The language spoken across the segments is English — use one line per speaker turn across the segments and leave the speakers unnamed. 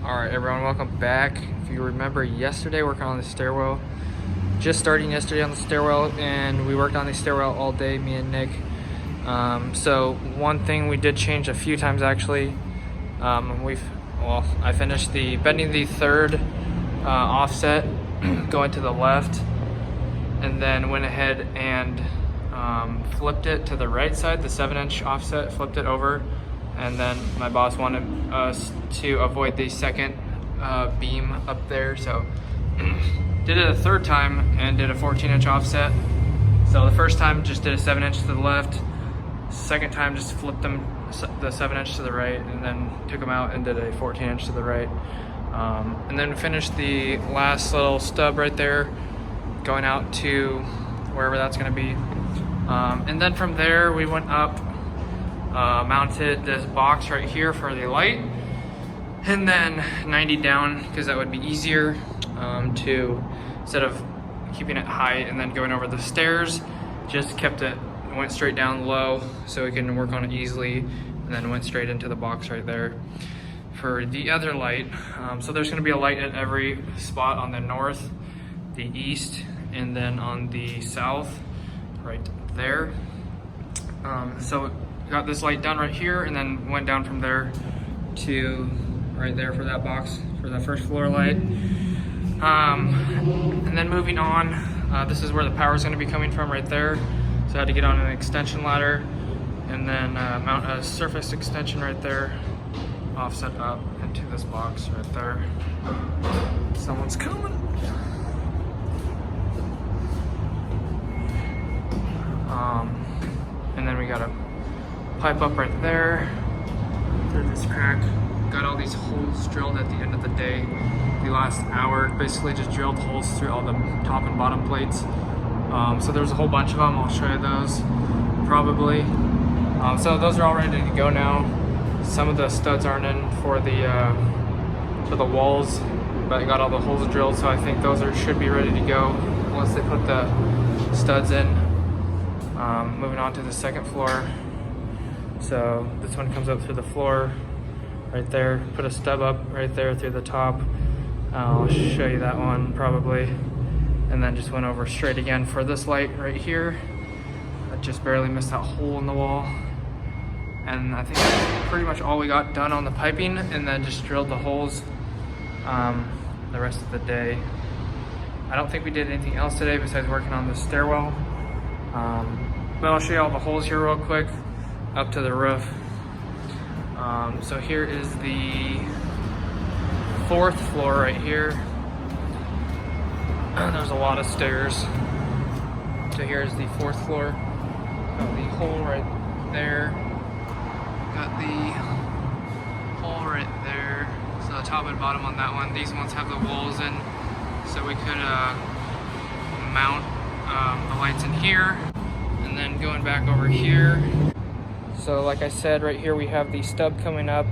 Alright everyone, welcome back. If you remember yesterday, working on the stairwell. Just starting yesterday on the stairwell, and we worked on the stairwell all day, me and Nick. So one thing we did change a few times actually. I finished bending the third offset going to the left, and then went ahead and flipped it to the right side, the 7-inch offset, flipped it over. And then my boss wanted us to avoid the second beam up there, so did it a third time and did a 14-inch offset. So the first time just did a 7-inch to the left, second time just flipped them the 7-inch to the right, and then took them out and did a 14-inch to the right. And then finished the last little stub right there, going out to wherever that's going to be. And then from there we went up, mounted this box right here for the light, and then 90 down because that would be easier to, instead of keeping it high and then going over the stairs, just went straight down low so we can work on it easily, and then went straight into the box right there for the other light. So there's going to be a light at every spot on the north, the east, and then on the south right there. So got this light done right here, and then went down from there to right there for that box for the first floor light. And then moving on, this is where the power is going to be coming from right there. So I had to get on an extension ladder and then mount a surface extension right there, offset up into this box right there. Someone's coming. And then we got a pipe up right there through this crack. Got all these holes drilled at the end of the day. The last hour basically just drilled holes through all the top and bottom plates. So there's a whole bunch of them. I'll show you those probably. So those are all ready to go now. Some of the studs aren't in for the walls, but I got all the holes drilled, so I think those should be ready to go once they put the studs in. Moving on to the second floor. So this one comes up through the floor right there. Put a stub up right there through the top. I'll show you that one probably. And then just went over straight again for this light right here. I just barely missed that hole in the wall. And I think that's pretty much all we got done on the piping, and then just drilled the holes the rest of the day. I don't think we did anything else today besides working on the stairwell. But I'll show you all the holes here real quick up to the roof. So here is the fourth floor right here. There's a lot of stairs. So here's the fourth floor. Got the hole right there. Got the hole right there. So the top and bottom on that one. These ones have the walls in, so we could mount the lights in here. And then going back over here. So like I said, right here we have the stub coming up,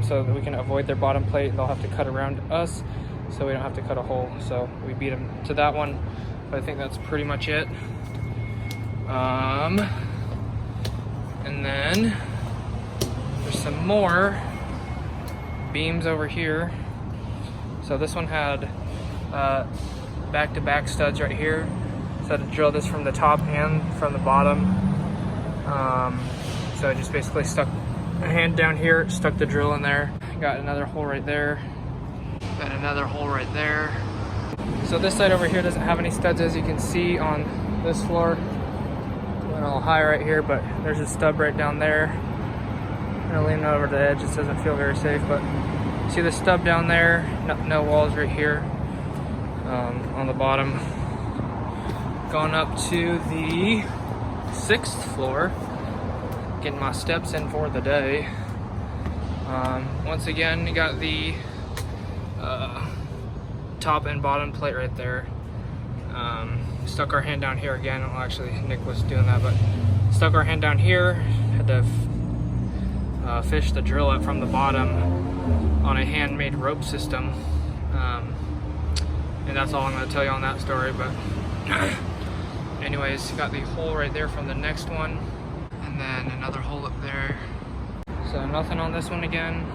so that we can avoid their bottom plate. They'll have to cut around us, so we don't have to cut a hole. So we beat them to that one, but I think that's pretty much it. And then there's some more beams over here. So this one had back-to-back studs right here. So I had to drill this from the top and from the bottom. So I just basically stuck a hand down here, stuck the drill in there. Got another hole right there. Got another hole right there. So this side over here doesn't have any studs, as you can see on this floor. Went all high right here, but there's a stub right down there. I'm gonna lean over the edge. It doesn't feel very safe, but see the stub down there? No walls right here on the bottom. Going up to the 6th floor, getting my steps in for the day. Once again, you got the top and bottom plate right there. Stuck our hand down here again. Well, actually, Nick was doing that, but stuck our hand down here. Had to fish the drill up from the bottom on a handmade rope system. And that's all I'm going to tell you on that story, but anyways, got the hole right there from the next one, and then another hole up there. So nothing on this one again.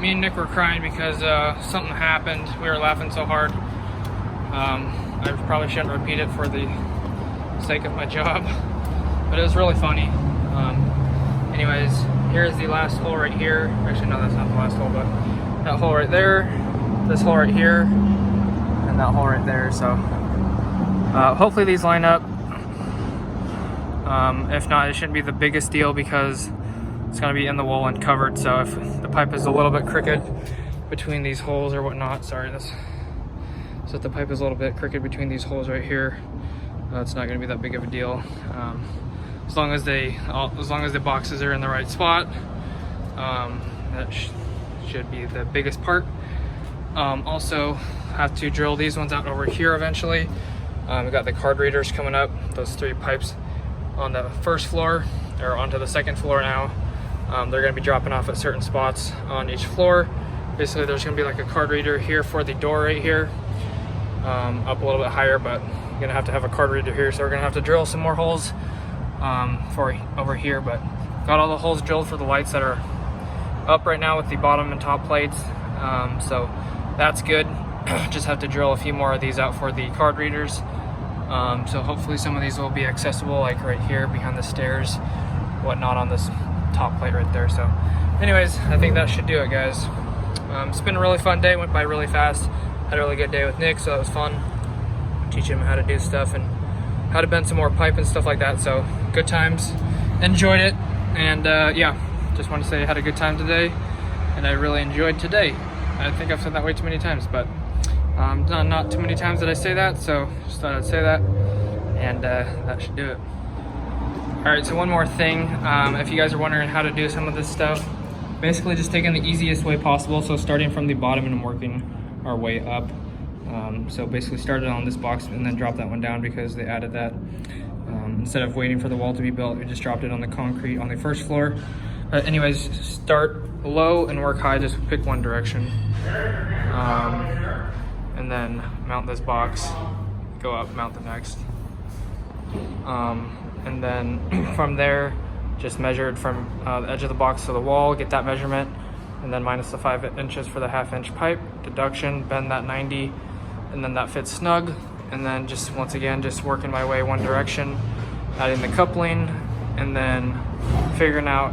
Me and Nick were crying because something happened. We were laughing so hard. I probably shouldn't repeat it for the sake of my job, but it was really funny. Anyways, here's the last hole right here. Actually, no, that's not the last hole, but that hole right there, this hole right here, and that hole right there. So hopefully these line up. If not, it shouldn't be the biggest deal because it's going to be in the wall and covered. So if the pipe is a little bit crooked between these holes or whatnot, sorry, so if the pipe is a little bit crooked between these holes right here, it's not going to be that big of a deal. As long as the boxes are in the right spot, that should be the biggest part. Also have to drill these ones out over here eventually. We got the card readers coming up, those 3 pipes on the first floor, or onto the second floor now. They're going to be dropping off at certain spots on each floor. Basically, there's going to be like a card reader here for the door right here, up a little bit higher, but you're going to have a card reader here, so we're going to have to drill some more holes for over here. But got all the holes drilled for the lights that are up right now with the bottom and top plates, so that's good. Just have to drill a few more of these out for the card readers. So hopefully some of these will be accessible, like right here behind the stairs, whatnot, on this top plate right there. So anyways, I think that should do it, guys. It's been a really fun day, went by really fast. Had a really good day with Nick, so that was fun. Teaching him how to do stuff and how to bend some more pipe and stuff like that. So good times, enjoyed it, and yeah, just want to say I had a good time today, and I really enjoyed today. I think I've said that way too many times, but not too many times that I say that, so just thought I'd say that, and that should do it. Alright, so one more thing, if you guys are wondering how to do some of this stuff, basically just taking the easiest way possible, so starting from the bottom and working our way up. So basically started on this box and then dropped that one down because they added that. Instead of waiting for the wall to be built, we just dropped it on the concrete on the first floor. But anyways, start low and work high, just pick one direction. And then mount this box, go up, mount the next. And then from there, just measure it from the edge of the box to the wall, get that measurement, and then minus the 5 inches for the 1/2 inch pipe, deduction, bend that 90, and then that fits snug. And then just once again, just working my way one direction, adding the coupling, and then figuring out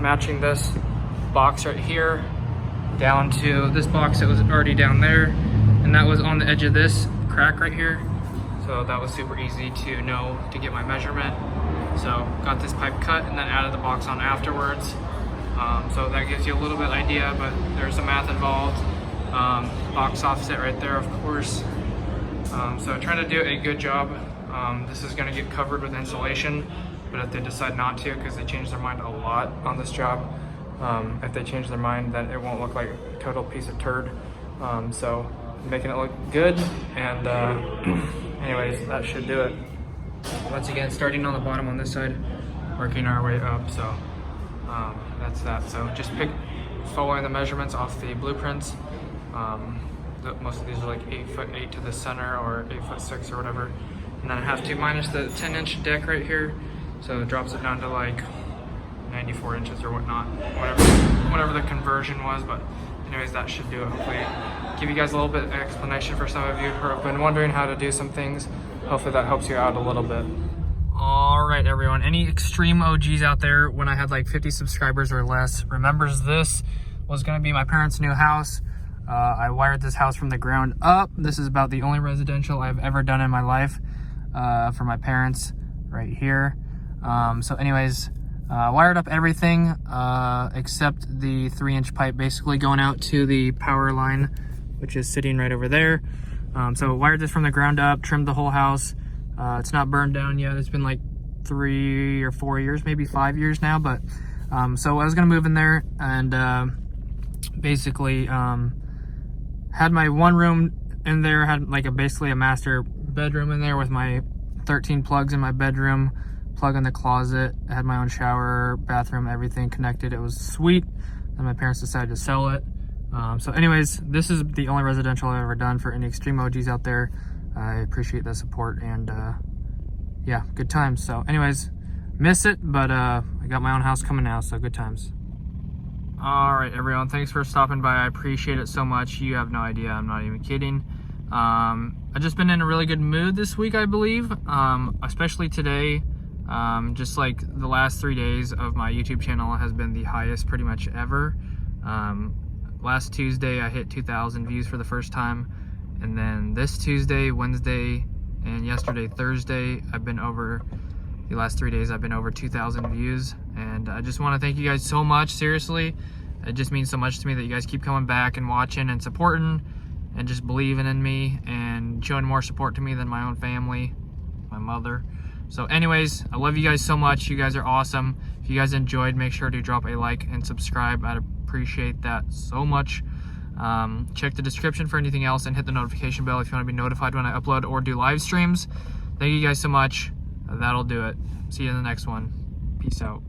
matching this box right here down to this box that was already down there, and that was on the edge of this crack right here. So that was super easy to know to get my measurement. So got this pipe cut and then added the box on afterwards. So that gives you a little bit idea, but there's some math involved. Box offset right there, of course. So trying to do a good job. This is going to get covered with insulation, but if they decide not to, because they change their mind a lot on this job, if they change their mind, then it won't look like a total piece of turd. So making it look good, and anyways, that should do it. Once again, starting on the bottom on this side, working our way up. So that's that. So just following the measurements off the blueprints. Most of these are like 8'8" to the center, or 8'6" or whatever. And then I have to minus the 10-inch deck right here, so it drops it down to like 94 inches or whatnot, whatever the conversion was. But anyways, that should do it. Hopefully give you guys a little bit of explanation for some of you who have been wondering how to do some things. Hopefully that helps you out a little bit. All right, everyone, any extreme OGs out there, when I had like 50 subscribers or less, remembers this was going to be my parents' new house. I wired this house from the ground up. This is about the only residential I've ever done in my life for my parents right here. So anyways, wired up everything except the 3-inch pipe basically going out to the power line, which is sitting right over there. So wired this from the ground up, trimmed the whole house. It's not burned down yet. It's been like 3 or 4 years, maybe 5 years now. But so I was gonna move in there and basically had my one room in there, had like basically a master bedroom in there with my 13 plugs in my bedroom, plug in the closet. I had my own shower, bathroom, everything connected. It was sweet. And my parents decided to sell it. So anyways, this is the only residential I've ever done. For any extreme OGs out there, I appreciate the support, and yeah, good times. So anyways, miss it, but I got my own house coming now, so good times. All right, everyone, thanks for stopping by. I appreciate it so much. You have no idea. I'm not even kidding. I've just been in a really good mood this week, I believe, especially today. Just like the last 3 days of my YouTube channel has been the highest pretty much ever. Last Tuesday, I hit 2,000 views for the first time. And then this Tuesday, Wednesday, and yesterday, Thursday, the last 3 days, I've been over 2,000 views. And I just want to thank you guys so much, seriously. It just means so much to me that you guys keep coming back and watching and supporting and just believing in me and showing more support to me than my own family, my mother. So anyways, I love you guys so much. You guys are awesome. If you guys enjoyed, make sure to drop a like and subscribe. I'd appreciate that so much. Check the description for anything else and hit the notification bell if you want to be notified when I upload or do live streams. Thank you guys so much. That'll do it. See you in the next one. Peace out.